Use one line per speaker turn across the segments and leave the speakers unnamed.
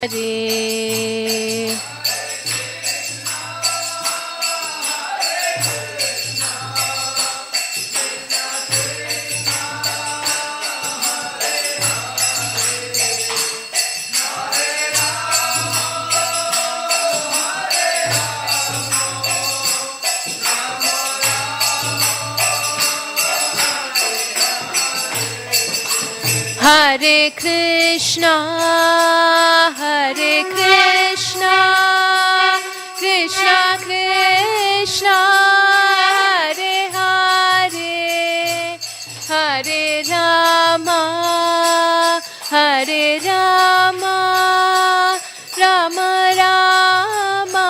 Hare Hare Krishna, Hare Krishna, Krishna Krishna, Hare Hare, Hare Rama, Hare Rama, Rama Rama,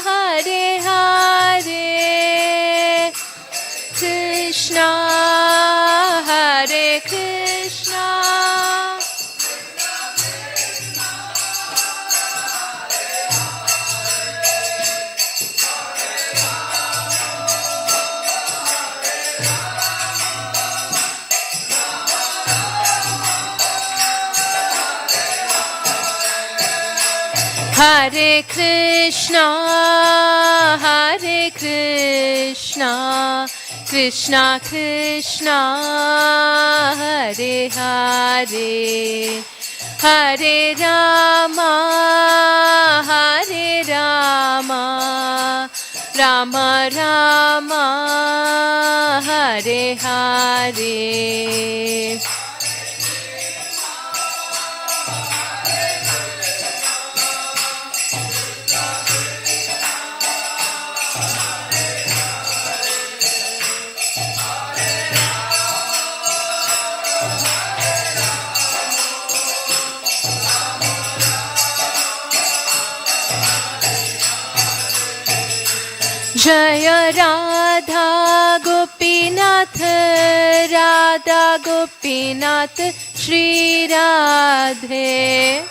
Hare Hare, Krishna, Hare Krishna. Hare Krishna, Hare Krishna, Krishna Krishna, Hare Hare, Hare Rama, Hare Rama, Rama Rama, Hare Hare. Jaya Radha Gopinath, Radha Gopinath, Shri Radhe.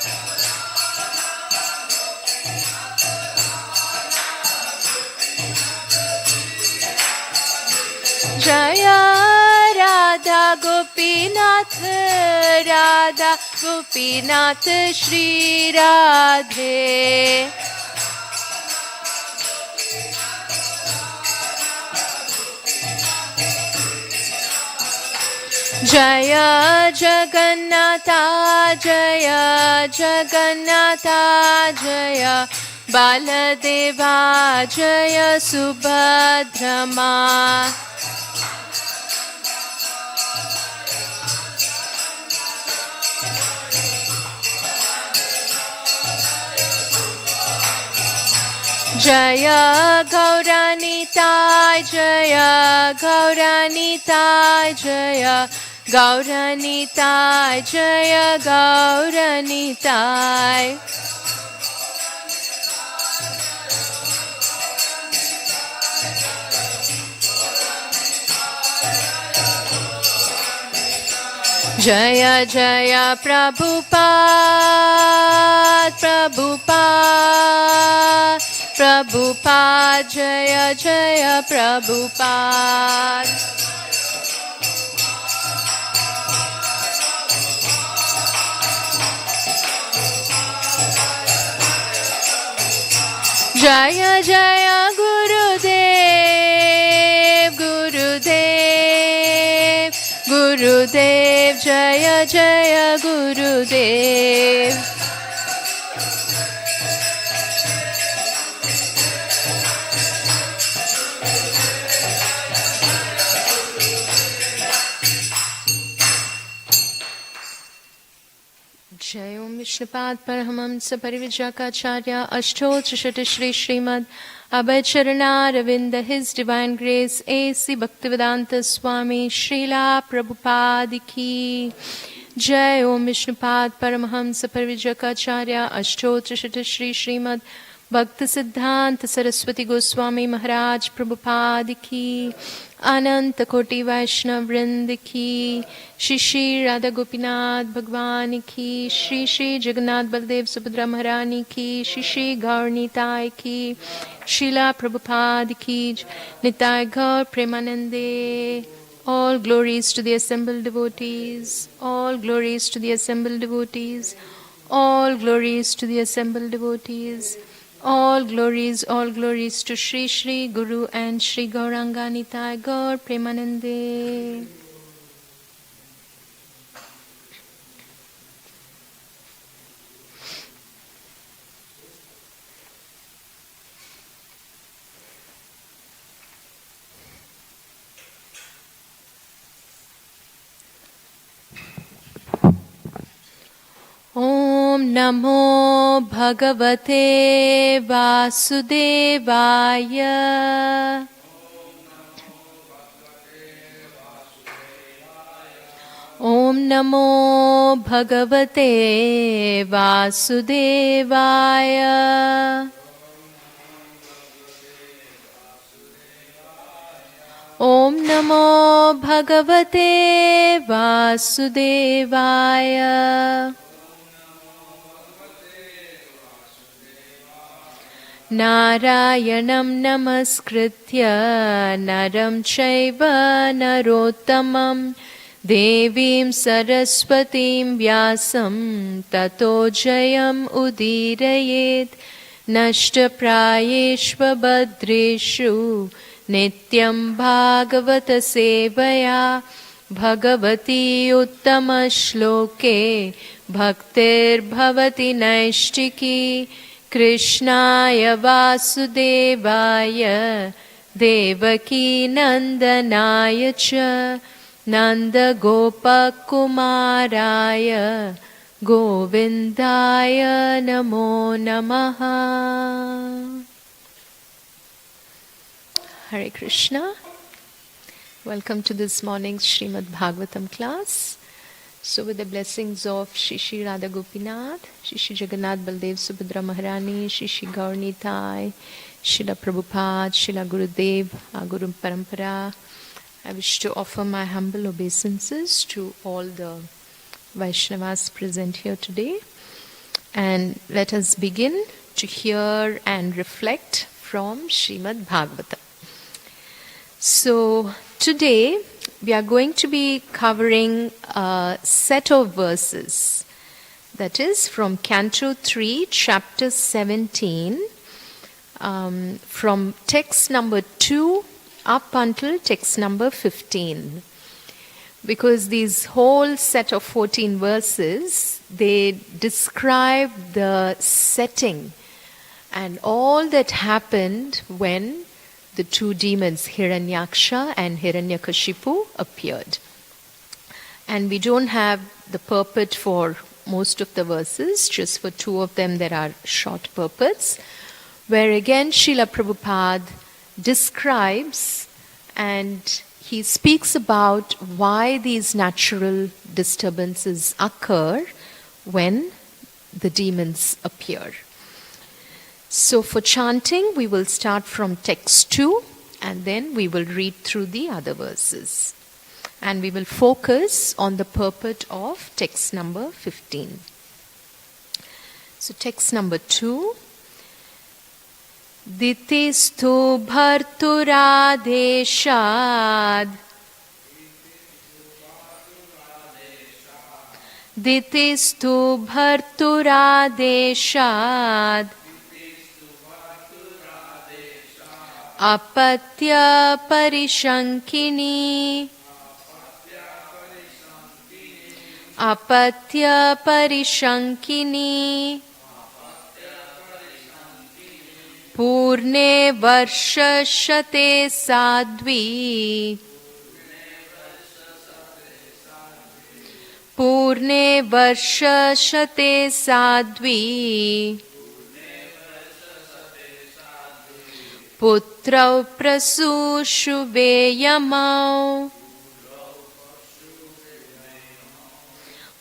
Jaya Radha Gopinath, Radha Gopinath, Shri Radhe. Jaya Jagannatha, Jaya Jagannatha, Jaya Baladeva, Jaya Subhadrama. Jaya Gauranitai, Jaya Gauranitai, Jaya Gauranitai, Jaya Gauranitai. Jaya Jaya Prabhupada, Prabhupada, Prabhupada, Jaya Jaya Prabhupada. Jaya Jaya Gurudev, Gurudev, Gurudev, Jaya Jaya Gurudev. Jai Om Vishnupad Paramahamsa Parivijakacharya Ashtotrishati Shri Srimad Abhay Charana Ravinda His Divine Grace A.C. Bhaktivedanta Swami Srila Prabhupada Ki Jai Om Vishnupad Paramahamsa Parivijakacharya Ashtotrishati Shri Srimad Bhakti Siddhanta Saraswati Goswami Maharaj Prabhupada Ki Ananta Koti Vaishnav Vrinda Ki Shri Shri Radha Gopinath Bhagwan Ki Shri Shri Jagannath Baldev Subhadra Maharani Ki Shri Shri Gaur Nitai Ki Srila Prabhupada Ki Nitai Gaur Premanande. All glories to the assembled devotees, all glories to the assembled devotees, All glories to the assembled devotees. All glories to Shri Shri Guru and Shri Gauranga Nitai Gaur Premanande. Om Namo Bhagavate Vasudevaya. Om Namo Bhagavate Vasudevaya. Om Namo Bhagavate Vasudevaya. Narayanam namaskritya naram chaiva narottamam devim saraswatim vyasam tato jayam udirayet nashta prayeshva badreshu nityam bhagavata sevaya bhagavati uttama shloke bhaktir bhavati naishtiki Krishnaya Vasudevaya Devaki Nandanaya Cha Nanda Gopakumaraya Govindaya Namo Namaha. Hare Krishna. Welcome to this morning's Srimad Bhagavatam class. So with the blessings of Shri Shri Radha Gopinath, Shri Shri Jagannath Baldev Subhadra Maharani, Shri Shri Gaur Nitai, Srila Prabhupada, Srila Gurudev, our Guru Parampara, I wish to offer my humble obeisances to all the Vaishnavas present here today. And let us begin to hear and reflect from Srimad Bhagavatam. So today we are going to be covering a set of verses, that is from Canto 3, Chapter 17, from text number 2 up until text number 15. Because these whole set of 14 verses, they describe the setting and all that happened when the two demons, Hiranyaksha and Hiranyakashipu, appeared. And we don't have the purport for most of the verses, just for two of them there are short purports, where again Srila Prabhupada describes and he speaks about why these natural disturbances occur when the demons appear. So for chanting, we will start from text 2 and then we will read through the other verses. And we will focus on the purport of text number 15. So text number 2. Ditistu bharturadeshad Ditistu bharturadeshad Apatya parishankini Apatya parishankini Purne varshashate sadvi Purne varshashate sadvi Putrau prasushu veyamau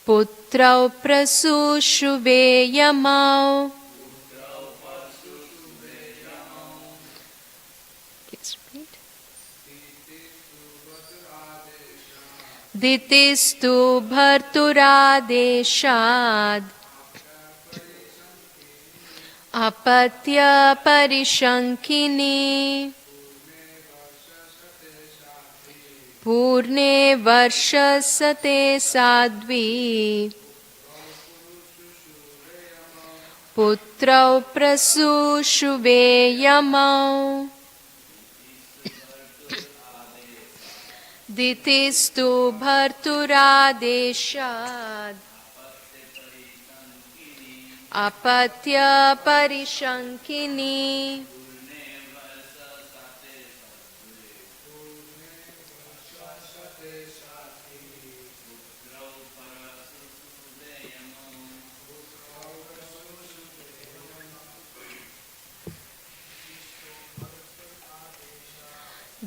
Putrau prasushu veyamau. Please repeat. Ditistu bharturadeshad Apatya parishankini Purne varshasate sadvi Putrau prasushuve yamau. Ditistu bharturadeshad. Apatya parishankini.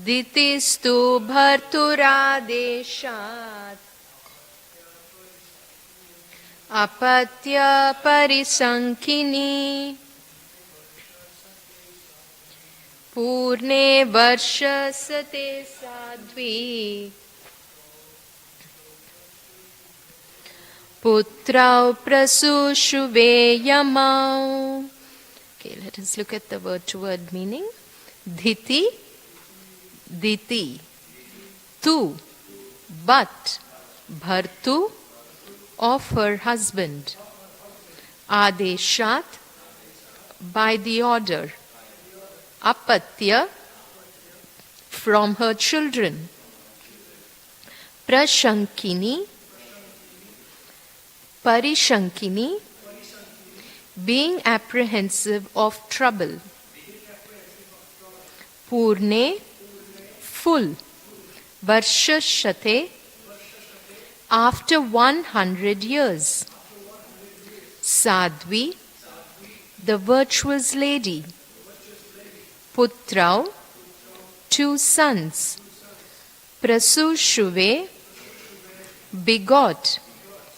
Ditistu bharturadeshat. Apatya parisankini. Purne varshasate sadvi. Putrau prasushuve yamau. Okay, let us look at the word-to-word meaning. Dhiti, diti, tu, but, bhartu, of her husband. Adeshat, by the order. Apatya, from her children. Prashankini, parishankini, being apprehensive of trouble. Purne, full. Varshashate, after 100 years. Sadhvi, the virtuous lady. Putrau, 2 sons. Prasushuve, begot.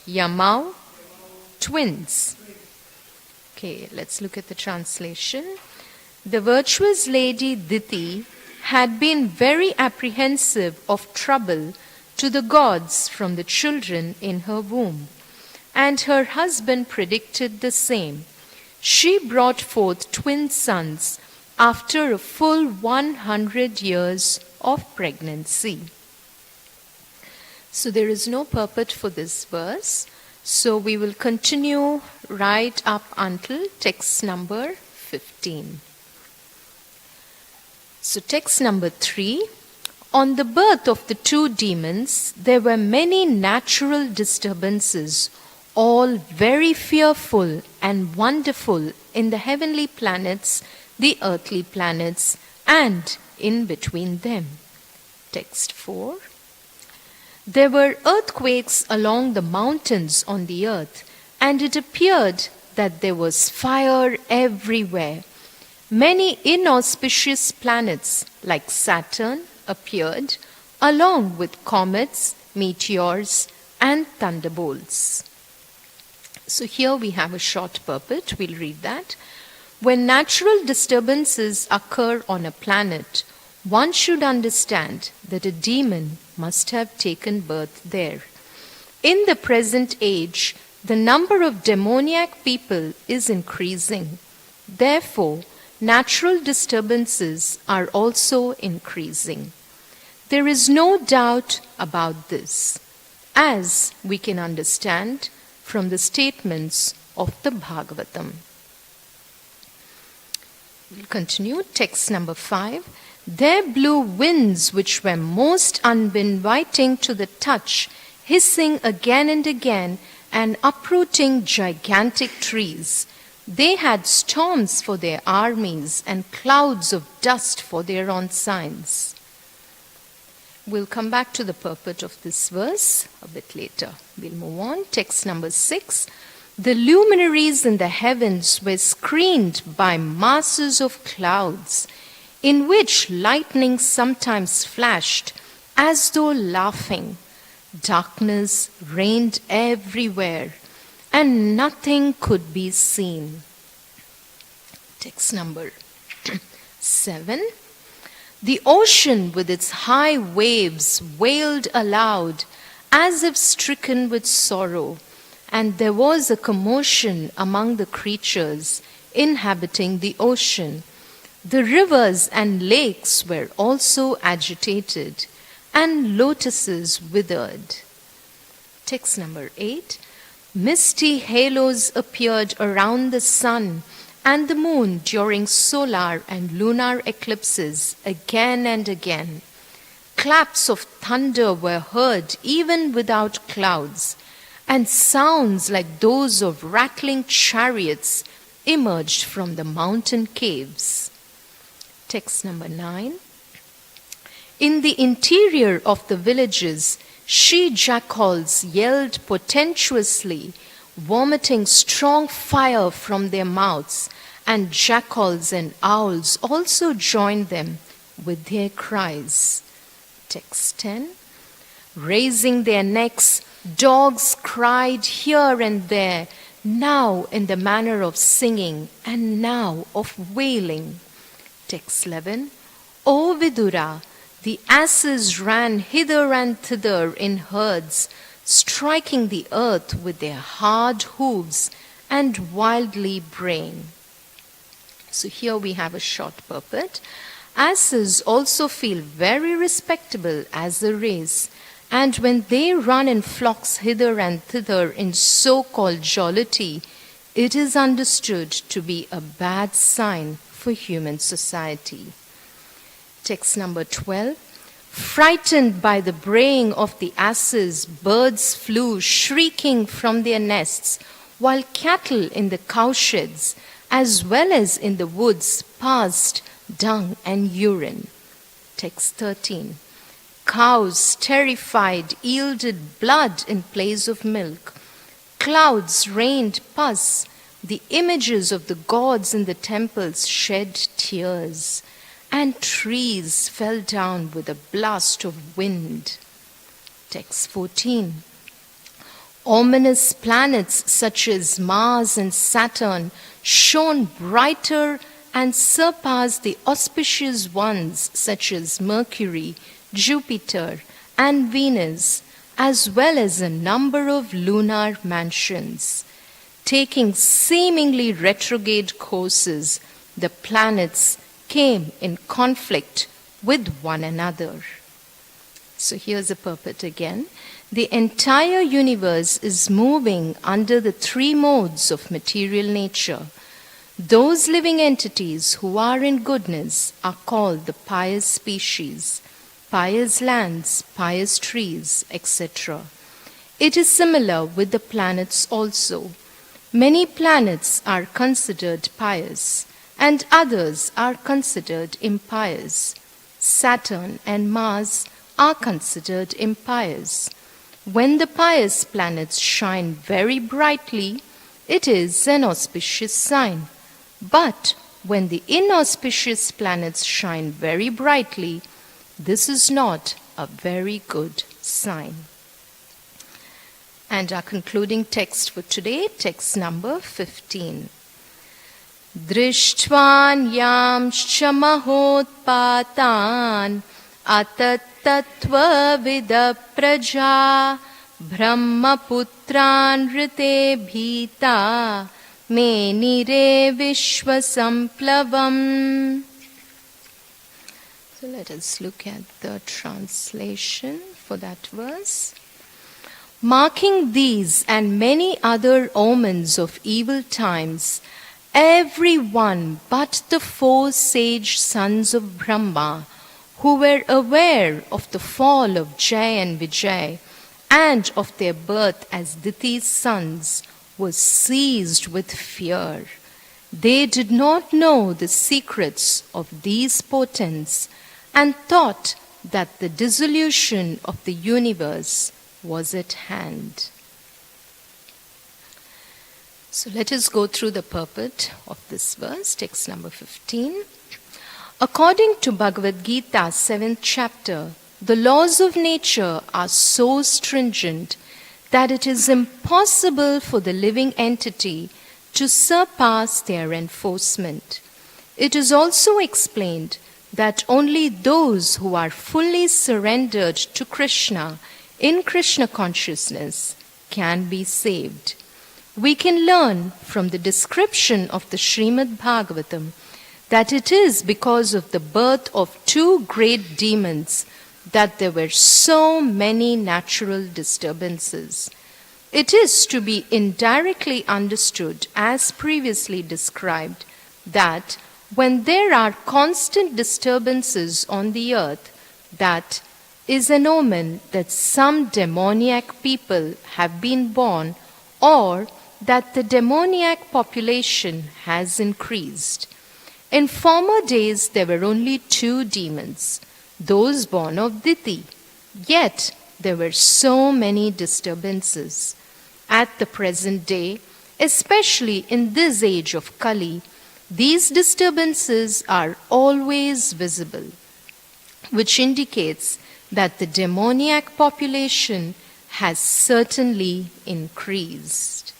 Yamau, twins. Okay, let's look at the translation. The virtuous lady Diti had been very apprehensive of trouble to the gods from the children in her womb, and her husband predicted the same. She brought forth twin sons after a full 100 years of pregnancy. So there is no purport for this verse. So we will continue right up until text number 15. So text number 3. On the birth of the 2 demons, there were many natural disturbances, all very fearful and wonderful in the heavenly planets, the earthly planets, and in between them. Text 4. There were earthquakes along the mountains on the earth, and it appeared that there was fire everywhere. Many inauspicious planets like Saturn appeared, along with comets, meteors, and thunderbolts. So here we have a short purport. We'll read that. When natural disturbances occur on a planet, one should understand that a demon must have taken birth there. In the present age, the number of demoniac people is increasing. Therefore, natural disturbances are also increasing. There is no doubt about this, as we can understand from the statements of the Bhagavatam. We'll continue. Text number 5. There blew winds which were most uninviting to the touch, hissing again and again and uprooting gigantic trees. They had storms for their armies and clouds of dust for their ensigns. We'll come back to the purport of this verse a bit later. We'll move on. Text number 6. The luminaries in the heavens were screened by masses of clouds, in which lightning sometimes flashed as though laughing. Darkness reigned everywhere, and nothing could be seen. Text number 7. The ocean with its high waves wailed aloud as if stricken with sorrow, and there was a commotion among the creatures inhabiting the ocean. The rivers and lakes were also agitated, and lotuses withered. Text number 8. Misty halos appeared around the sun and the moon during solar and lunar eclipses again and again. Claps of thunder were heard even without clouds, and sounds like those of rattling chariots emerged from the mountain caves. Text number 9. In the interior of the villages, she-jackals yelled portentously, vomiting strong fire from their mouths, and jackals and owls also joined them with their cries. Text 10. Raising their necks, dogs cried here and there, now in the manner of singing and now of wailing. Text 11. O Vidura, the asses ran hither and thither in herds, striking the earth with their hard hooves and wildly braying. So here we have a short purport. Asses also feel very respectable as a race, and when they run in flocks hither and thither in so-called jollity, it is understood to be a bad sign for human society. Text number 12. Frightened by the braying of the asses, birds flew shrieking from their nests, while cattle in the cowsheds, as well as in the woods, passed dung and urine. Text 13. Cows, terrified, yielded blood in place of milk. Clouds rained pus. The images of the gods in the temples shed tears, and trees fell down with a blast of wind. Text 14. Ominous planets such as Mars and Saturn shone brighter and surpassed the auspicious ones such as Mercury, Jupiter, and Venus, as well as a number of lunar mansions. Taking seemingly retrograde courses, the planets came in conflict with one another. So here's a purport again. The entire universe is moving under the three modes of material nature. Those living entities who are in goodness are called the pious species, pious lands, pious trees, etc. It is similar with the planets also. Many planets are considered pious, and others are considered impious. Saturn and Mars are considered impious. When the pious planets shine very brightly, it is an auspicious sign. But when the inauspicious planets shine very brightly, this is not a very good sign. And our concluding text for today, text number 15. Drishtvan yamscha mahotpatan atattattva vida praja brahmaputran rite bhita me nire vishwasamplavam. So let us look at the translation for that verse. Marking these and many other omens of evil times, every one but the four sage sons of Brahma, who were aware of the fall of Jai and Vijay and of their birth as Diti's sons, was seized with fear. They did not know the secrets of these portents and thought that the dissolution of the universe was at hand. So let us go through the purport of this verse, text number 15. According to Bhagavad Gita, 7th chapter, the laws of nature are so stringent that it is impossible for the living entity to surpass their enforcement. It is also explained that only those who are fully surrendered to Krishna in Krishna consciousness can be saved. We can learn from the description of the Srimad Bhagavatam that it is because of the birth of two great demons that there were so many natural disturbances. It is to be indirectly understood, as previously described, that when there are constant disturbances on the earth, that is an omen that some demoniac people have been born, or that the demoniac population has increased. In former days there were only 2 demons, those born of Diti, yet there were so many disturbances. At the present day, especially in this age of Kali, these disturbances are always visible, which indicates that the demoniac population has certainly increased.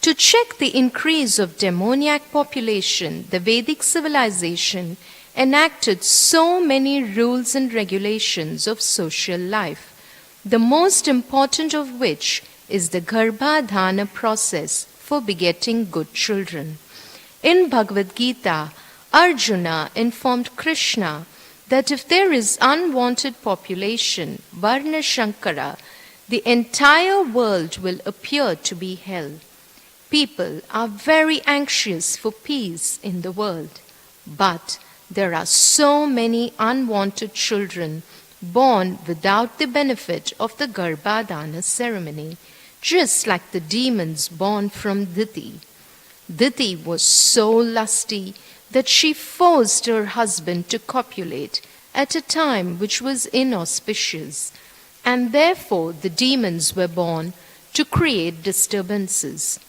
To check the increase of demoniac population, the Vedic civilization enacted so many rules and regulations of social life, the most important of which is the Garbhadhana process for begetting good children. In Bhagavad Gita, Arjuna informed Krishna that if there is unwanted population, Varna Shankara, the entire world will appear to be hell. People are very anxious for peace in the world, but there are so many unwanted children born without the benefit of the Garbhadhana ceremony, just like the demons born from Diti. Diti was so lusty that she forced her husband to copulate at a time which was inauspicious, and therefore the demons were born to create disturbances.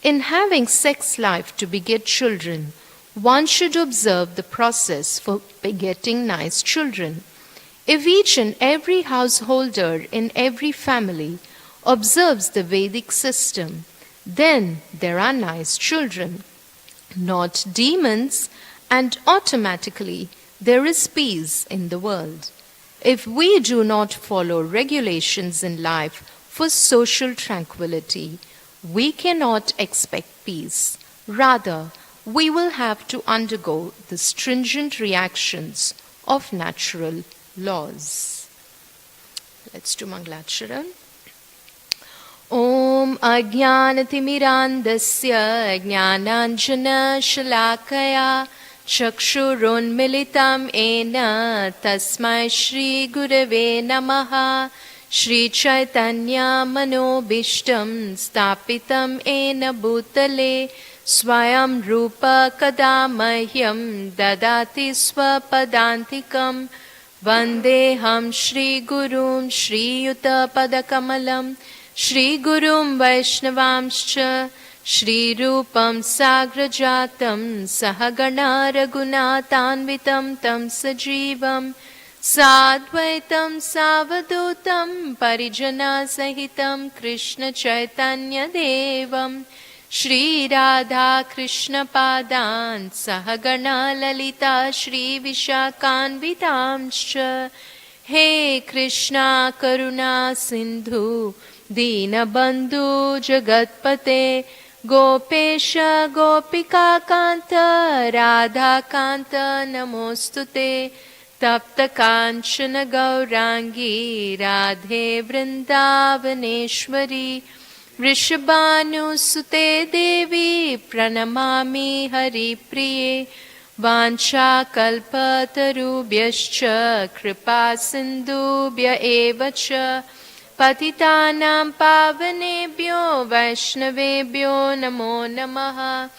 In having sex life to beget children, one should observe the process for begetting nice children. If each and every householder in every family observes the Vedic system, then there are nice children, not demons, and automatically there is peace in the world. If we do not follow regulations in life for social tranquility, we cannot expect peace. Rather, we will have to undergo the stringent reactions of natural laws. Let's do Mangalacharan. Om Ajnanatimmirandasya Jnananjana Shalakaya Chakshurunmilitam Ena Tasmai Shri Gurave Namaha Shri Chaitanya Manobishtam Stapitam Ena Bhutale Swayam Rupa Kadamahyam Dadati Swapadantikam Vandeham Shri Gurum Shri Yuta Padakamalam Shri Gurum Vaishnavamscha Shri Rupam Sagrajatam Sahagana Raghunatanvitam Tam Sajivam Sadvaitam Savadutam Parijana Sahitam Krishna Chaitanya Devam Shri Radha Krishna Padan Sahagana Lalita Shri Vishakanvitamscha He Krishna Karuna Sindhu Dinabandhu Jagatpate Gopesha Gopika Kanta Radha Kanta Namostute Tapta Kanchana Gaurangi Radhe Vrindavaneshwari Rishabhanu Sute Devi Pranamami Hari Priye Vancha Kalpatarubhyascha Kripa Sindhubhya Evacha Patitanam Pavanebhyo Vaishnavebhyo Namo Namaha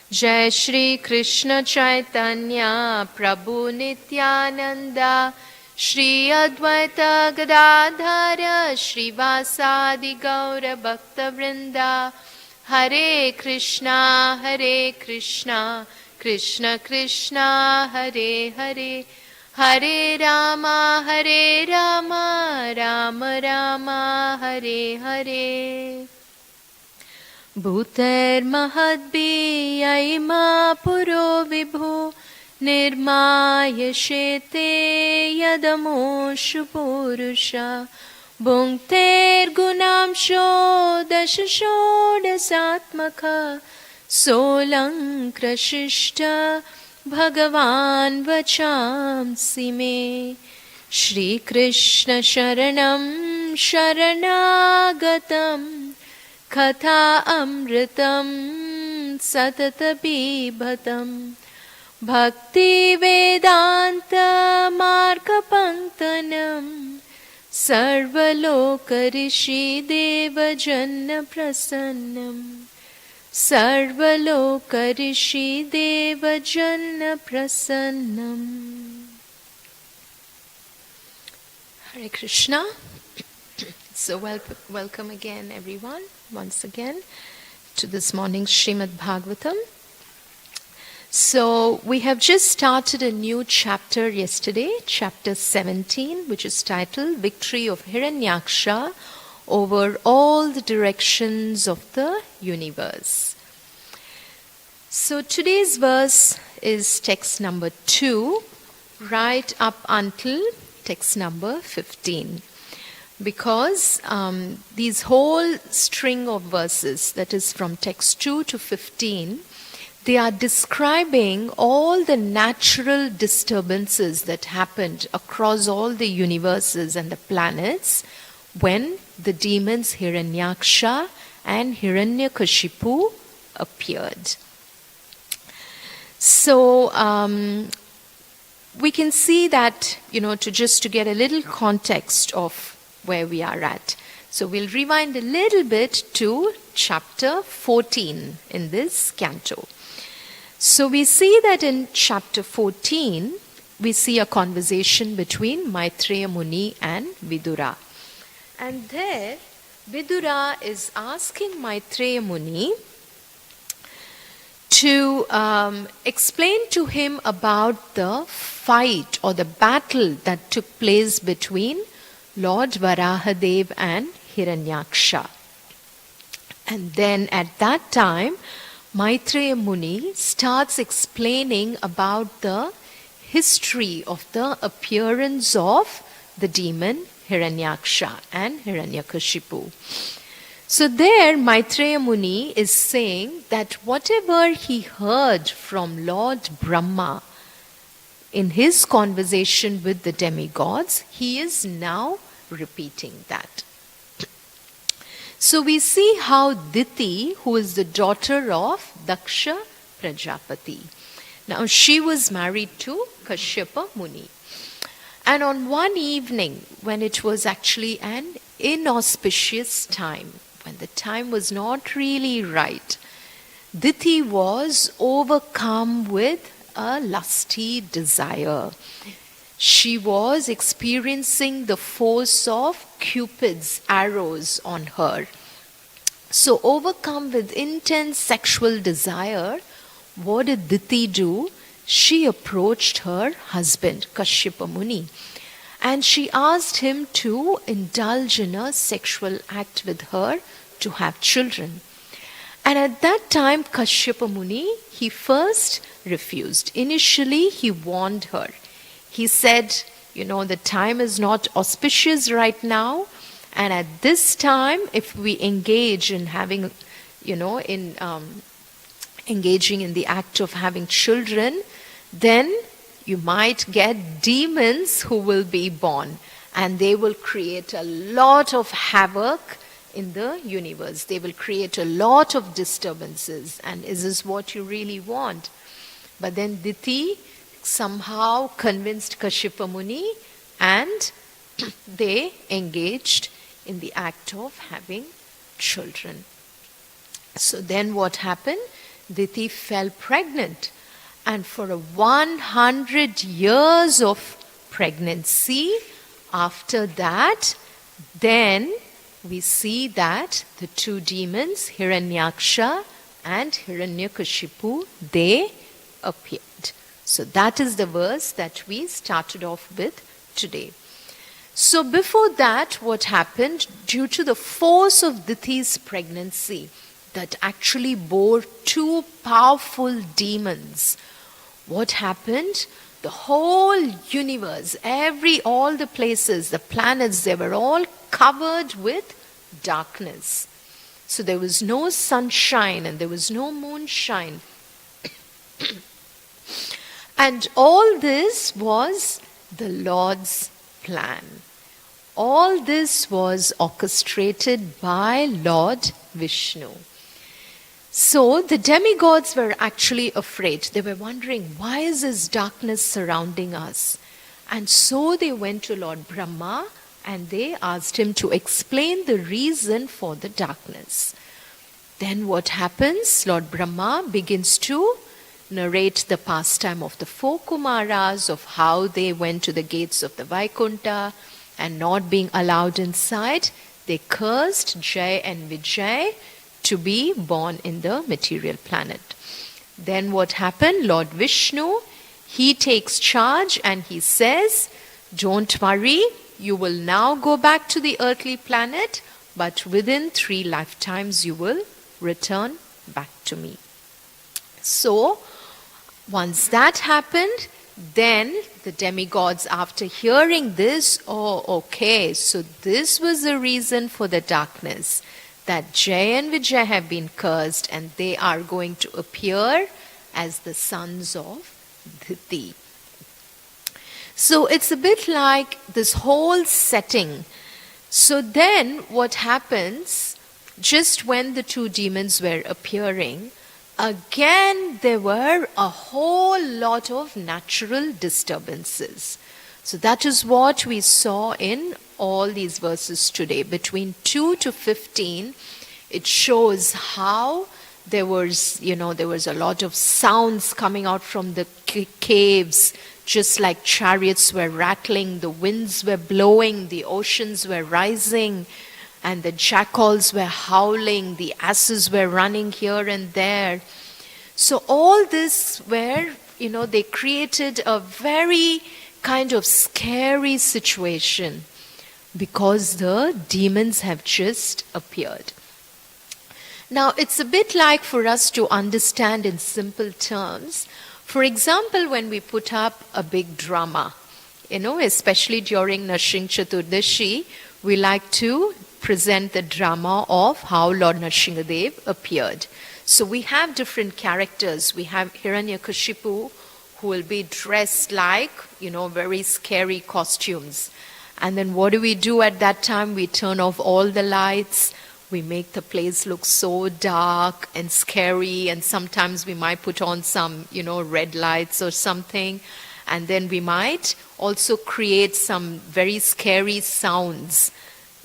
Jai Shri Krishna Chaitanya Prabhu Nityananda Shri Advaita Gadadhara Shri Vasadi Gaura Bhakta Vrinda Hare Krishna Krishna Krishna Hare Hare Hare Rama Rama Rama Hare Hare Bhuter Mahadbi Aima Puro Vibhu Nirmaya Shete Yadamoshu Purusha Bhunkter Gunam Shodasha Satmaka Solang Krashishta Bhagavan Vachamsi Me Shri Krishna Sharanam Sharanagatam Katha amritam satata bibhatam Bhakti Vedanta Marga Panktanam Sarvaloka Rishi Deva Janna Prasannam Sarvaloka Rishi Deva Janna Prasannam. Hare Krishna. So welcome again everyone, once again, to this morning's Srimad Bhagavatam. So we have just started a new chapter yesterday, chapter 17, which is titled Victory of Hiranyaksha over all the directions of the universe. So today's verse is text number 2, right up until text number 15. Because these whole string of verses, that is from text 2 to 15, they are describing all the natural disturbances that happened across all the universes and the planets when the demons Hiranyaksha and Hiranyakashipu appeared. So we can see that, to get a little context of where we are at. So we'll rewind a little bit to chapter 14 in this canto. So we see that in chapter 14, we see a conversation between Maitreya Muni and Vidura. And there, Vidura is asking Maitreya Muni to explain to him about the fight or the battle that took place between Lord Varahadev and Hiranyaksha. And then at that time, Maitreya Muni starts explaining about the history of the appearance of the demon Hiranyaksha and Hiranyakashipu. So there Maitreya Muni is saying that whatever he heard from Lord Brahma in his conversation with the demigods, he is now repeating that. So we see how Diti, who is the daughter of Daksha Prajapati. Now she was married to Kashyapa Muni. And on one evening, when it was actually an inauspicious time, when the time was not really right, Diti was overcome with a lusty desire. She was experiencing the force of Cupid's arrows on her. So overcome with intense sexual desire, what did Diti do? She approached her husband, Kashyapa Muni, and she asked him to indulge in a sexual act with her to have children. And at that time, Kashyapa Muni, he first refused. Initially, he warned her. He said, the time is not auspicious right now. And at this time, if we engage in having, engaging in the act of having children, then you might get demons who will be born. And they will create a lot of havoc in the universe. They will create a lot of disturbances. And is this what you really want? But then Diti somehow convinced Kashyapa Muni and they engaged in the act of having children. So then what happened? Diti fell pregnant. And for 100 years of pregnancy, after that, then we see that the two demons, Hiranyaksha and Hiranyakashipu, they appeared. So that is the verse that we started off with today. So before that, what happened? Due to the force of Diti's pregnancy that actually bore two powerful demons, what happened? The whole universe, all the places, the planets, they were all covered with darkness. So there was no sunshine and there was no moonshine. And all this was the Lord's plan. All this was orchestrated by Lord Vishnu. So the demigods were actually afraid. They were wondering, why is this darkness surrounding us? And so they went to Lord Brahma and they asked him to explain the reason for the darkness. Then what happens? Lord Brahma begins to narrate the pastime of the four Kumaras, of how they went to the gates of the Vaikuntha, and not being allowed inside, they cursed Jai and Vijay to be born in the material planet. Then what happened? Lord Vishnu, he takes charge and he says, don't worry, you will now go back to the earthly planet, but within 3 lifetimes you will return back to me. So, once that happened, then the demigods, after hearing this, oh, okay, so this was the reason for the darkness, that Jai and Vijay have been cursed and they are going to appear as the sons of Diti. So it's a bit like this whole setting. So then what happens, just when the 2 demons were appearing, again there were a whole lot of natural disturbances. So that is what we saw in all these verses today. Between 2 to 15, it shows how there was a lot of sounds coming out from the caves, just like chariots were rattling, the winds were blowing, the oceans were rising, and the jackals were howling, the asses were running here and there. So all this they created a very kind of scary situation because the demons have just appeared. Now, it's a bit like for us to understand in simple terms. For example, when we put up a big drama, especially during Narsimha Chaturdashi, we like to present the drama of how Lord Nrsimhadev appeared. So we have different characters. We have Hiranyakashipu, who will be dressed like, very scary costumes. And then what do we do at that time? We turn off all the lights. We make the place look so dark and scary, and sometimes we might put on some, red lights or something. And then we might also create some very scary sounds,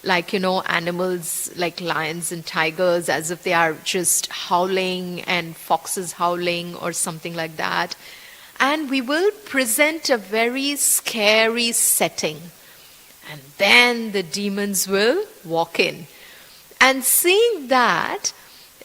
like, animals like lions and tigers, as if they are just howling, and foxes howling or something like that. And we will present a very scary setting. And then the demons will walk in. And seeing that,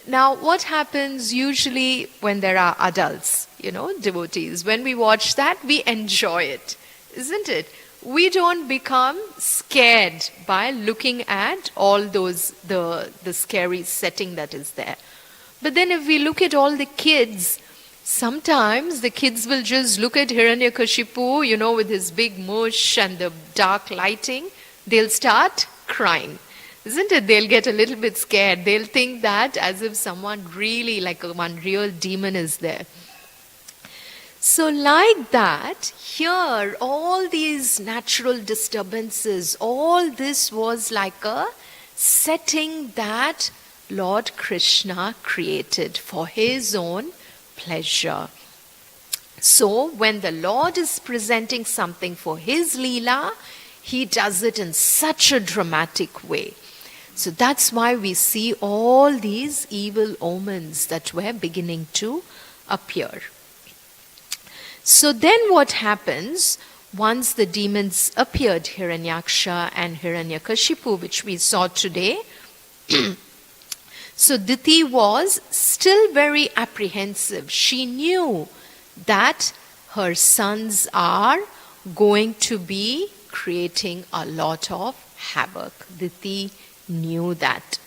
now what happens usually when there are adults, devotees, when we watch that, we enjoy it, isn't it? We don't become scared by looking at all those, the scary setting that is there. But then if we look at all the kids, sometimes the kids will just look at Hiranyakashipu, with his big mush and the dark lighting, they'll start crying. Isn't it? They'll get a little bit scared. They'll think that as if someone really, like one real demon is there. So like that, here, all these natural disturbances, all this was like a setting that Lord Krishna created for his own pleasure. So when the Lord is presenting something for his Leela, he does it in such a dramatic way. So that's why we see all these evil omens that were beginning to appear. So then what happens once the demons appeared, Hiranyaksha and Hiranyakashipu, which we saw today? So Diti was still very apprehensive. She knew that her sons are going to be creating a lot of havoc. Diti knew that.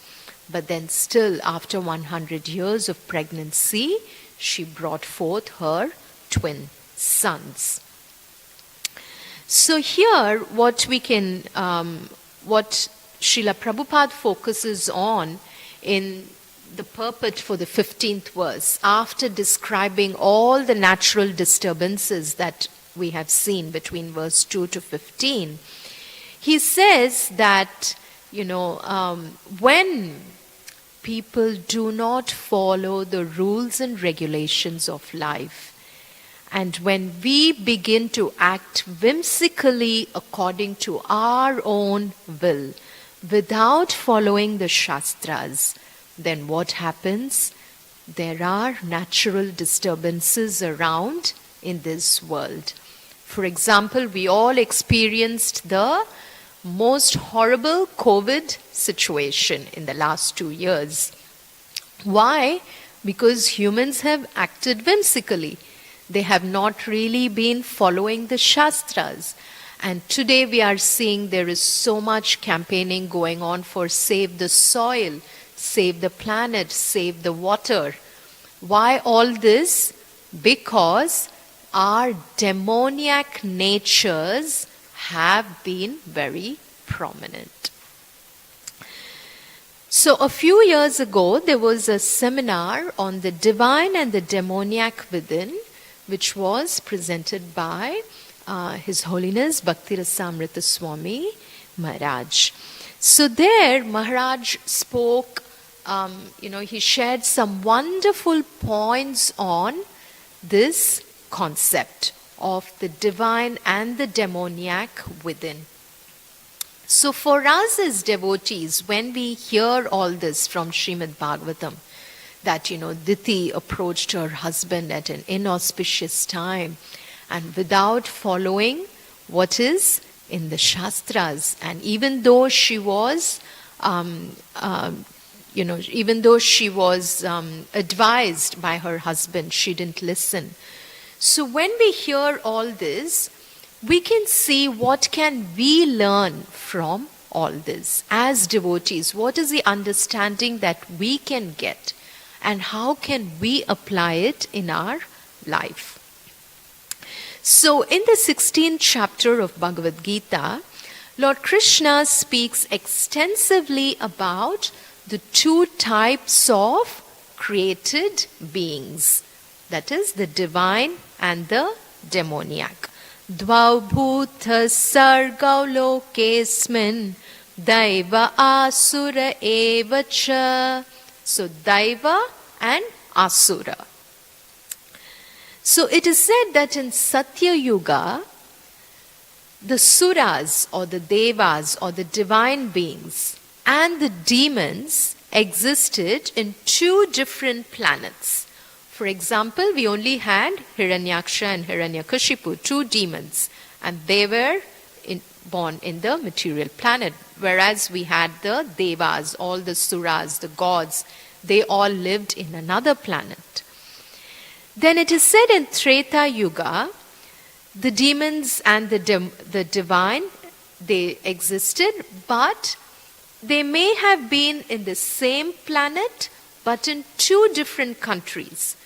But then still, after 100 years of pregnancy, she brought forth her twin sons. So here, what Srila Prabhupada focuses on in the purport for the 15th verse, after describing all the natural disturbances that we have seen between verse 2 to 15, He says that, when people do not follow the rules and regulations of life, and when we begin to act whimsically according to our own will, without following the Shastras, then what happens? There are natural disturbances around in this world. For example, we all experienced the most horrible COVID situation in the last 2 years. Why? Because humans have acted whimsically. They have not really been following the Shastras. And today we are seeing there is so much campaigning going on for save the soil, save the planet, save the water. Why all this? Because our demoniac natures have been very prominent. So a few years ago, there was a seminar on the divine and the demoniac within, which was presented by His Holiness Bhakti Rasamrita Swami Maharaj. So there, Maharaj spoke, he shared some wonderful points on this concept of the divine and the demoniac within. So for us as devotees, when we hear all this from Srimad Bhagavatam, that, Diti approached her husband at an inauspicious time, and without following what is in the Shastras, and even though she was, advised by her husband, she didn't listen. So when we hear all this, we can see what can we learn from all this as devotees. What is the understanding that we can get, and how can we apply it in our life? So in the 16th chapter of Bhagavad Gita, Lord Krishna speaks extensively about the two types of created beings, that is the divine and the demoniac. Dvau bhuta sargau lokesmin daiva asura eva cha. So daiva and asura. So it is said that in Satya Yuga, the suras or the devas or the divine beings and the demons existed in two different planets. For example, we only had Hiranyaksha and Hiranyakashipu, two demons, and they were born in the material planet, whereas we had the devas, all the suras, the gods, they all lived in another planet. Then it is said in Treta Yuga, the demons and the divine, they existed, but they may have been in the same planet, but in two different countries.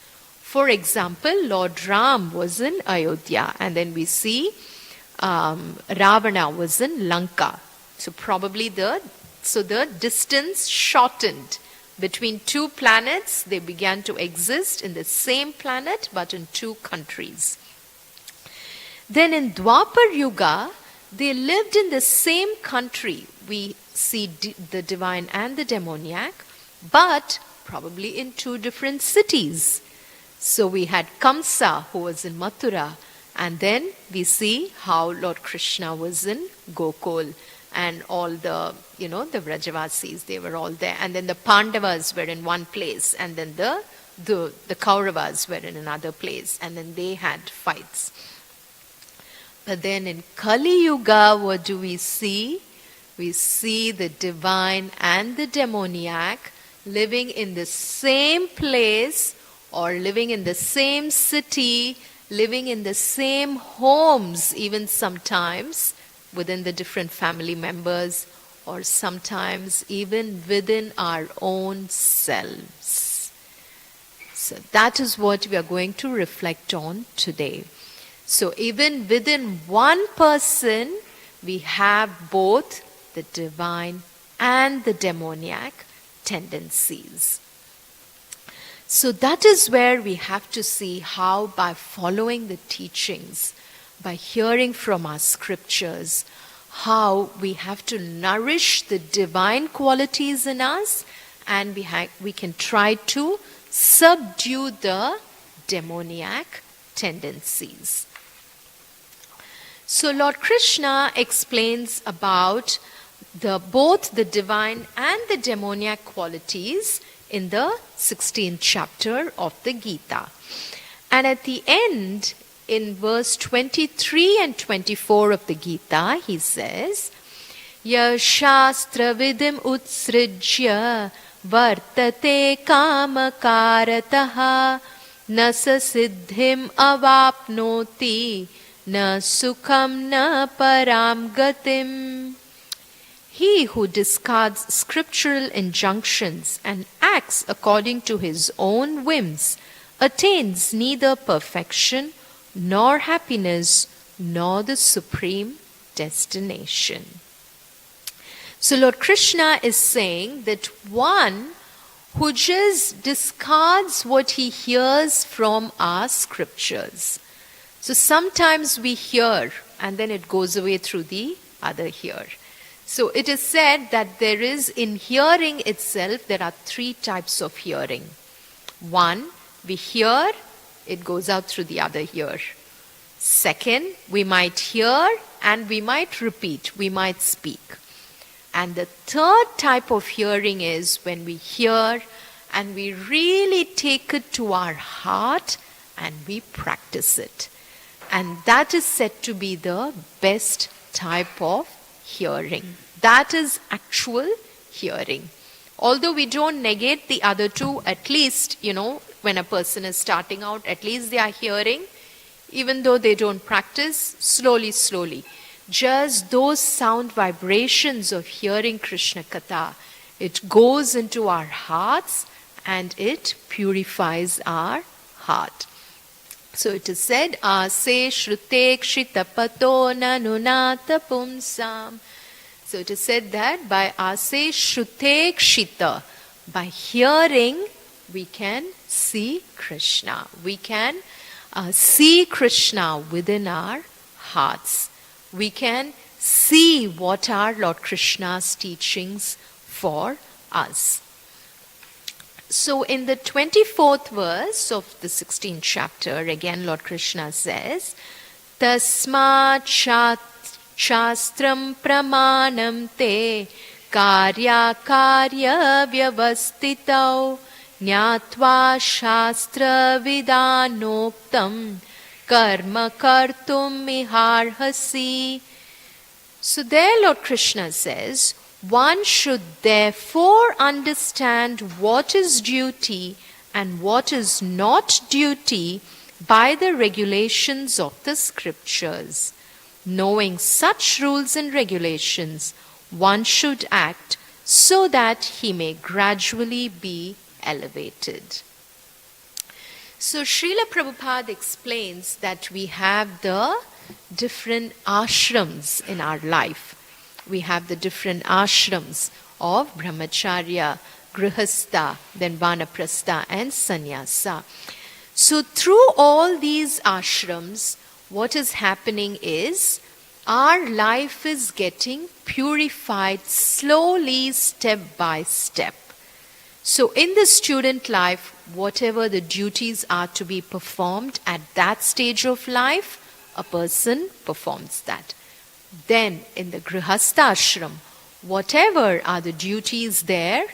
For example, Lord Ram was in Ayodhya, and then we see Ravana was in Lanka. So probably the distance shortened between two planets. They began to exist in the same planet, but in two countries. Then in Dwapar Yuga, they lived in the same country. We see the divine and the demoniac, but probably in two different cities. So we had Kamsa, who was in Mathura, and then we see how Lord Krishna was in Gokul, and all the Vrajavasis, they were all there. And then the Pandavas were in one place, and then the Kauravas were in another place, and then they had fights. But then in Kali Yuga, what do we see? We see the divine and the demoniac living in the same place, or living in the same city, living in the same homes, even sometimes within the different family members, or sometimes even within our own selves. So that is what we are going to reflect on today. So even within one person, we have both the divine and the demoniac tendencies. So that is where we have to see how, by following the teachings, by hearing from our scriptures, how we have to nourish the divine qualities in us, and we can try to subdue the demoniac tendencies. So Lord Krishna explains about both the divine and the demoniac qualities in the 16th chapter of the Gita. And at the end, in verse 23 and 24 of the Gita, he says, Ya shastra vidim utsrijya vartate kamakarataha nasa siddhim avapnoti na sukham na param gatim. He who discards scriptural injunctions and acts according to his own whims attains neither perfection nor happiness nor the supreme destination. So Lord Krishna is saying that one who just discards what he hears from our scriptures. So sometimes we hear and then it goes away through the other ear. So it is said that there is, in hearing itself, there are three types of hearing. One, we hear, it goes out through the other ear. Second, we might hear and we might repeat, we might speak. And the third type of hearing is when we hear and we really take it to our heart and we practice it. And that is said to be the best type of hearing. That is actual hearing. Although we don't negate the other two, at least, when a person is starting out, at least they are hearing, even though they don't practice, slowly. Just those sound vibrations of hearing Krishna Katha, it goes into our hearts and it purifies our heart. So it is said, Ase shrute kshitapato nanunata pumsam. So it is said that by Ase shrute kshita, by hearing, we can see Krishna. We can see Krishna within our hearts. We can see what are Lord Krishna's teachings for us. So in the 24th verse of the 16th chapter, again Lord Krishna says, Tasmat shastram pramanam te karya vyavastitau nyatva shastra vidanoktam karma kartum miharhasi. So there Lord Krishna says, one should therefore understand what is duty and what is not duty by the regulations of the scriptures. Knowing such rules and regulations, one should act so that he may gradually be elevated. So Srila Prabhupada explains that we have the different ashrams in our life. We have the different ashrams of brahmacharya, grihastha, then vanaprastha and sannyasa. So through all these ashrams, what is happening is our life is getting purified slowly, step by step. So in the student life, whatever the duties are to be performed at that stage of life, a person performs that. Then in the grihastha ashram, whatever are the duties there,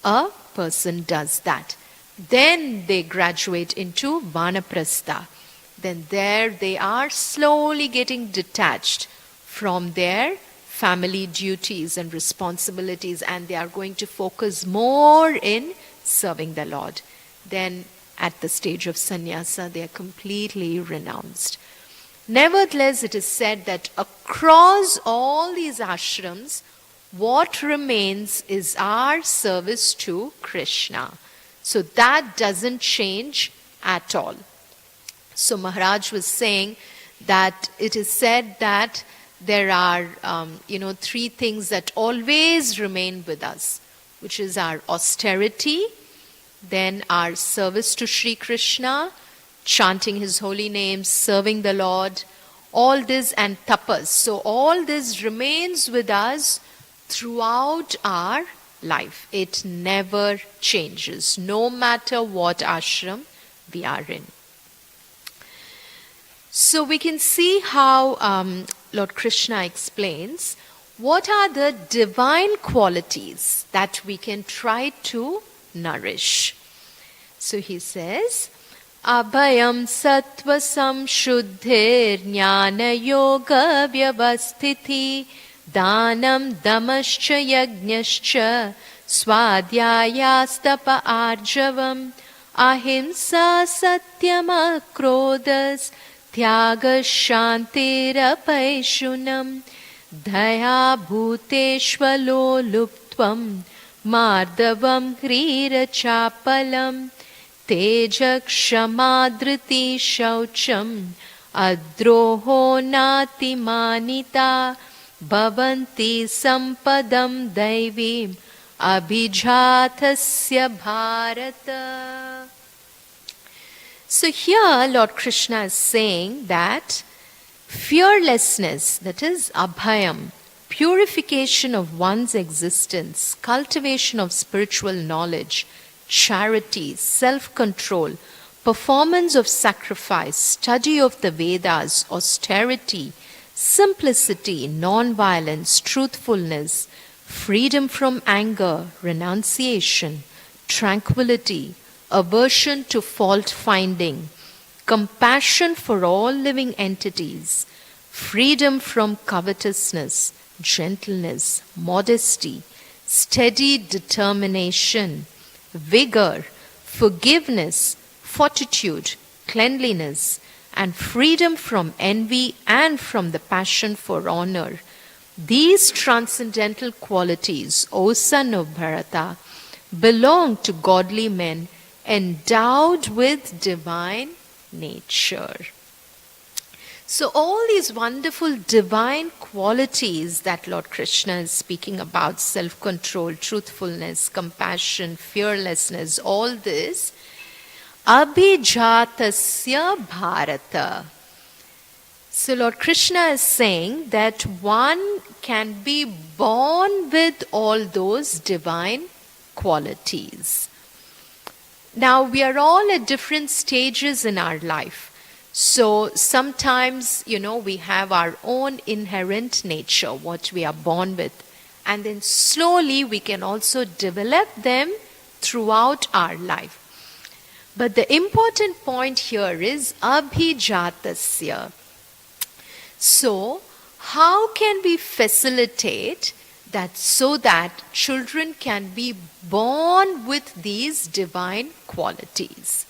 a person does that. Then they graduate into vanaprastha. Then there they are slowly getting detached from their family duties and responsibilities, and they are going to focus more in serving the Lord. Then at the stage of sannyasa, they are completely renounced. Nevertheless, it is said that across all these ashrams, what remains is our service to Krishna. So that doesn't change at all. So Maharaj was saying that it is said that there are, three things that always remain with us, which is our austerity, then our service to Sri Krishna, chanting his holy names, serving the Lord. all this and tapas. So all this remains with us throughout our life. It never changes, no matter what ashram we are in. So we can see how Lord Krishna explains what are the divine qualities that we can try to nourish. So he says, Abhayam sattva samshuddhir jnana yoga vyavasthithi danam damascha yajnascha swadhyayastapa arjavam ahimsa satyam akrodas Tyaga shantirapayshunam Daya bhuteshvalo luptvam Mardavam hrira chapalam Tejak shamadriti shaucham Adroho nati manita Bhavanti sampadam daivim Abhijatasya bharata. So here Lord Krishna is saying that fearlessness, that is abhayam, purification of one's existence, cultivation of spiritual knowledge, charity, self-control, performance of sacrifice, study of the Vedas, austerity, simplicity, non-violence, truthfulness, freedom from anger, renunciation, tranquility, aversion to fault-finding, compassion for all living entities, freedom from covetousness, gentleness, modesty, steady determination, vigor, forgiveness, fortitude, cleanliness, and freedom from envy and from the passion for honor. These transcendental qualities, O son of Bharata, belong to godly men endowed with divine nature. So all these wonderful divine qualities that Lord Krishna is speaking about, self-control, truthfulness, compassion, fearlessness, all this, Abhijatasya Bharata. So Lord Krishna is saying that one can be born with all those divine qualities. Now, we are all at different stages in our life. So sometimes, we have our own inherent nature, what we are born with. And then slowly we can also develop them throughout our life. But the important point here is abhijatasya. So, how can we facilitate that so that children can be born with these divine qualities?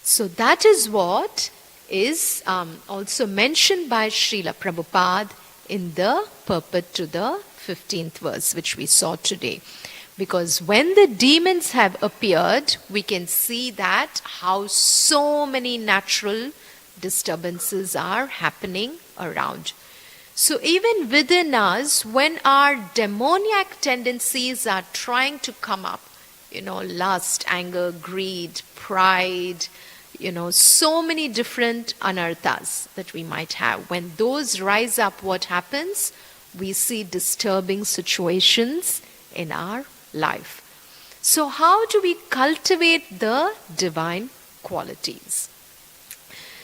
So that is what is also mentioned by Srila Prabhupada in the purport to the 15th verse, which we saw today. Because when the demons have appeared, we can see that how so many natural disturbances are happening around. So even within us, when our demoniac tendencies are trying to come up, lust, anger, greed, pride, so many different anarthas that we might have. When those rise up, what happens? We see disturbing situations in our life. So how do we cultivate the divine qualities?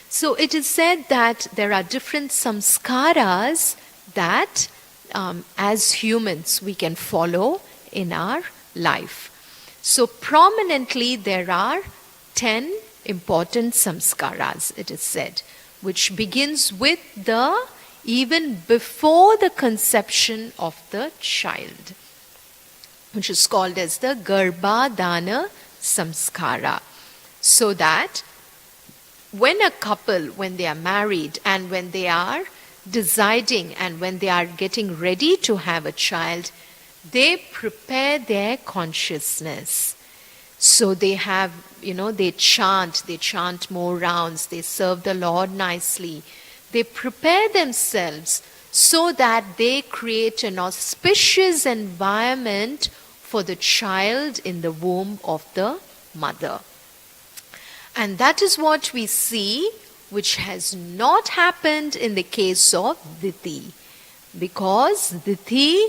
So it is said that there are different samskaras that as humans we can follow in our life. So prominently there are 10 important samskaras, it is said, which begins with even before the conception of the child, which is called as the Garbhadana Samskara. So that when a couple, when they are married and when they are deciding and when they are getting ready to have a child, they prepare their consciousness. So they have, they chant more rounds, they serve the Lord nicely. They prepare themselves so that they create an auspicious environment for the child in the womb of the mother. And that is what we see which has not happened in the case of Diti, because Diti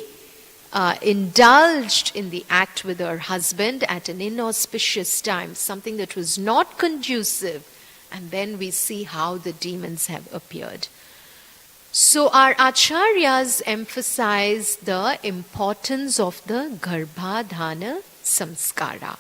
indulged in the act with her husband at an inauspicious time, something that was not conducive, and then we see how the demons have appeared. So our acharyas emphasize the importance of the Garbhadhana samskara.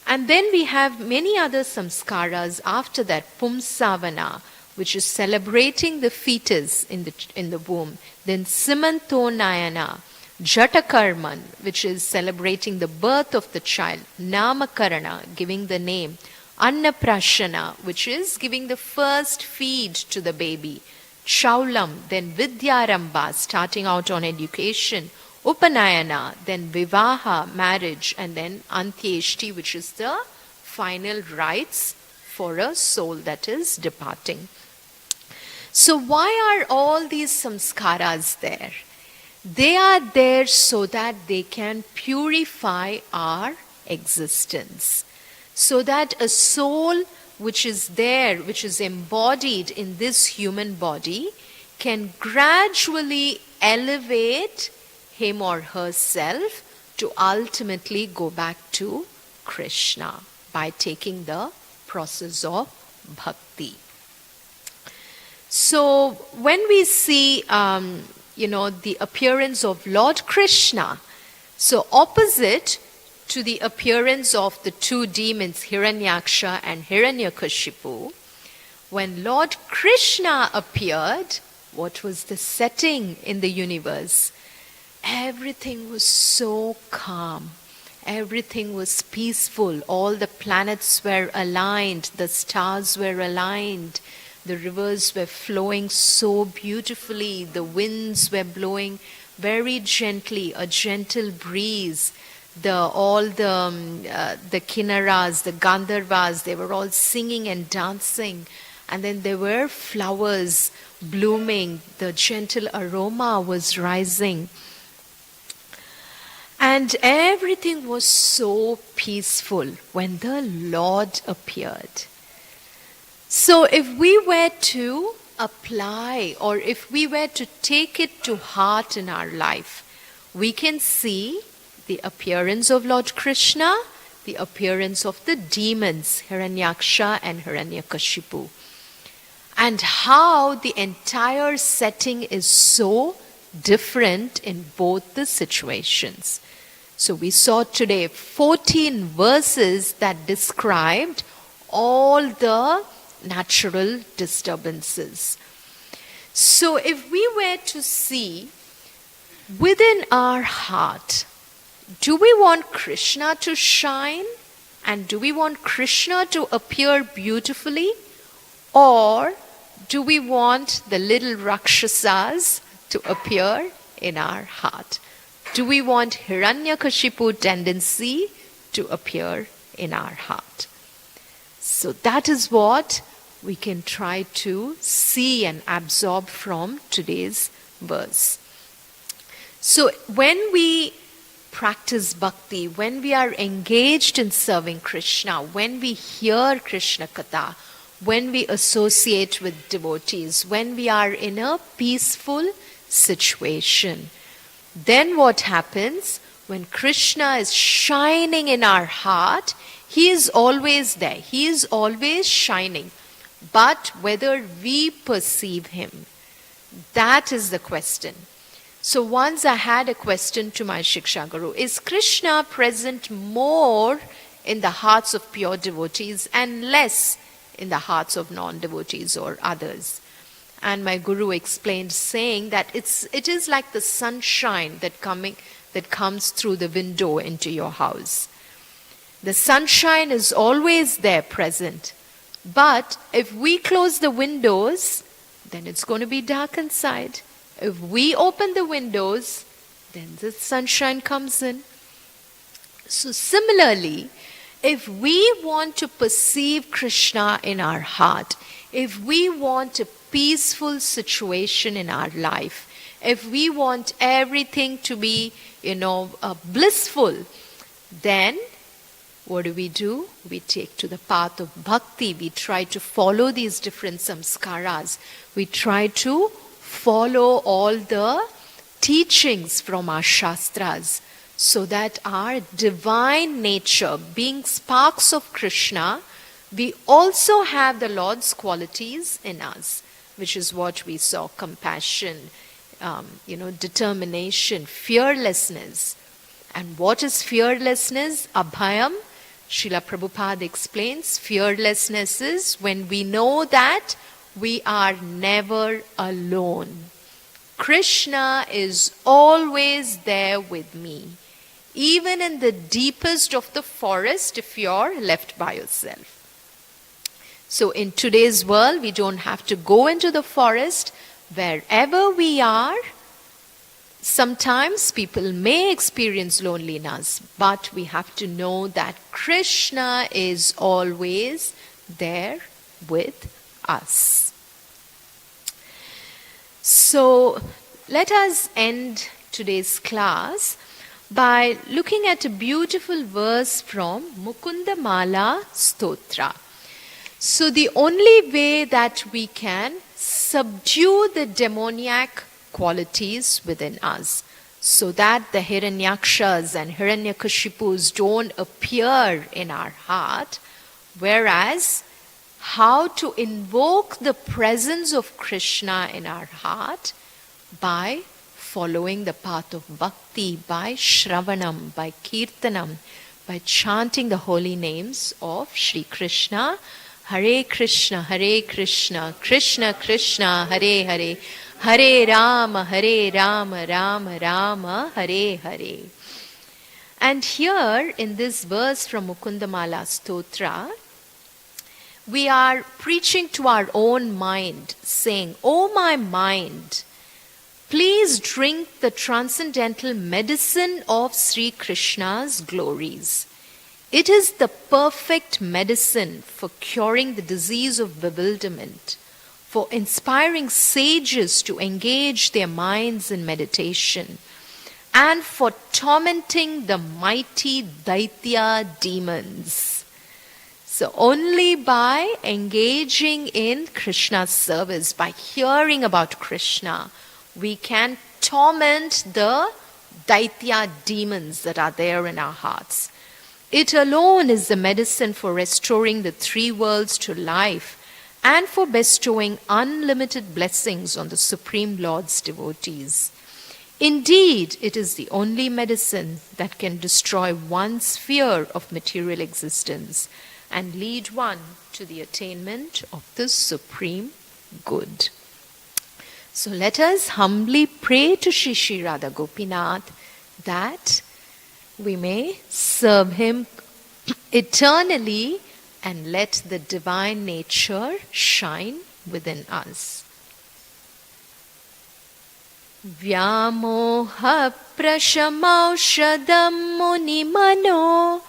And then we have many other samskaras after that, Pumsavana, which is celebrating the fetus in the womb. Then Simantonayana, Jatakarman, which is celebrating the birth of the child. Namakarana, giving the name. Annaprashana, which is giving the first feed to the baby. Chaulam, then Vidyarambha, starting out on education. Upanayana, then Vivaha, marriage, and then Antyeshti, which is the final rites for a soul that is departing. So why are all these samskaras there? They are there so that they can purify our existence. So that a soul which is there, which is embodied in this human body, can gradually elevate him or herself to ultimately go back to Krishna by taking the process of bhakti. So when we see, the appearance of Lord Krishna, so opposite to the appearance of the two demons, Hiranyaksha and Hiranyakashipu, when Lord Krishna appeared, what was the setting in the universe? Everything was so calm. Everything was peaceful. All the planets were aligned. The stars were aligned. The rivers were flowing so beautifully. The winds were blowing very gently, a gentle breeze. All the kinnaras, the gandharvas, they were all singing and dancing. And then there were flowers blooming. The gentle aroma was rising. And everything was so peaceful when the Lord appeared. So if we were to apply, or if we were to take it to heart in our life, we can see the appearance of Lord Krishna, the appearance of the demons, Hiranyaksha and Hiranyakashipu, and how the entire setting is so different in both the situations. So we saw today 14 verses that described all the natural disturbances. So if we were to see within our heart, do we want Krishna to shine? And do we want Krishna to appear beautifully? Or do we want the little Rakshasas to appear in our heart? Do we want Hiranyakashipu tendency to appear in our heart? So that is what we can try to see and absorb from today's verse. So when we practice bhakti, when we are engaged in serving Krishna, when we hear Krishna Katha, when we associate with devotees, when we are in a peaceful situation, then what happens? When Krishna is shining in our heart, he is always there. He is always shining. But whether we perceive him, that is the question. So once I had a question to my Shiksha Guru, is Krishna present more in the hearts of pure devotees and less in the hearts of non-devotees or others? And my Guru explained, saying that it is like the sunshine that comes through the window into your house. The sunshine is always there present. But if we close the windows, then it's going to be dark inside. If we open the windows, then the sunshine comes in. So similarly, if we want to perceive Krishna in our heart, if we want a peaceful situation in our life, if we want everything to be, blissful, then what do? We take to the path of bhakti. We try to follow these different samskaras. We try to follow all the teachings from our shastras, so that our divine nature, being sparks of Krishna, we also have the Lord's qualities in us, which is what we saw: compassion, determination, fearlessness. And what is fearlessness? Abhayam. Srila Prabhupada explains, fearlessness is when we know that we are never alone. Krishna is always there with me. Even in the deepest of the forest, if you're left by yourself. So in today's world, we don't have to go into the forest. Wherever we are, sometimes people may experience loneliness, but we have to know that Krishna is always there with us. So let us end today's class by looking at a beautiful verse from Mukunda Mala Stotra. So the only way that we can subdue the demoniac qualities within us, so that the Hiranyakshas and Hiranyakashipus don't appear in our heart, whereas how to invoke the presence of Krishna in our heart? By following the path of bhakti, by shravanam, by kirtanam, by chanting the holy names of Sri Krishna. Hare Krishna, Krishna Krishna, Hare Hare, Hare Rama, Rama Rama, Hare Hare. And here in this verse from Mukundamala Stotra, we are preaching to our own mind, saying, "O my mind, please drink the transcendental medicine of Sri Krishna's glories. It is the perfect medicine for curing the disease of bewilderment, for inspiring sages to engage their minds in meditation, and for tormenting the mighty Daitya demons." So only by engaging in Krishna's service, by hearing about Krishna, we can torment the Daitya demons that are there in our hearts. It alone is the medicine for restoring the three worlds to life and for bestowing unlimited blessings on the Supreme Lord's devotees. Indeed, it is the only medicine that can destroy one's fear of material existence and lead one to the attainment of the Supreme Good. So let us humbly pray to Shri Shri Radha Gopinath that we may serve him eternally and let the divine nature shine within us. Vyamoha prashamaushadam munimano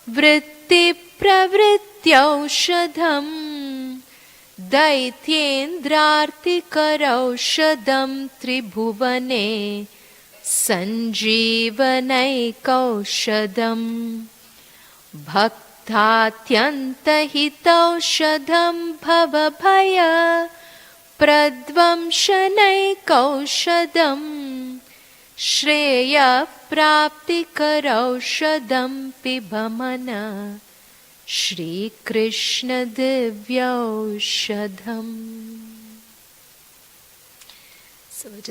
vritti pravrityaushadam daityendrartikaraushadam tribhuvane sanjeevanaikaushadam bhakthatyantahitaushadam bhavabhaya pradvamshanaikaushadam shreya praptikaraushadam pibhamana Shri Krishna Divyaushadam. So it is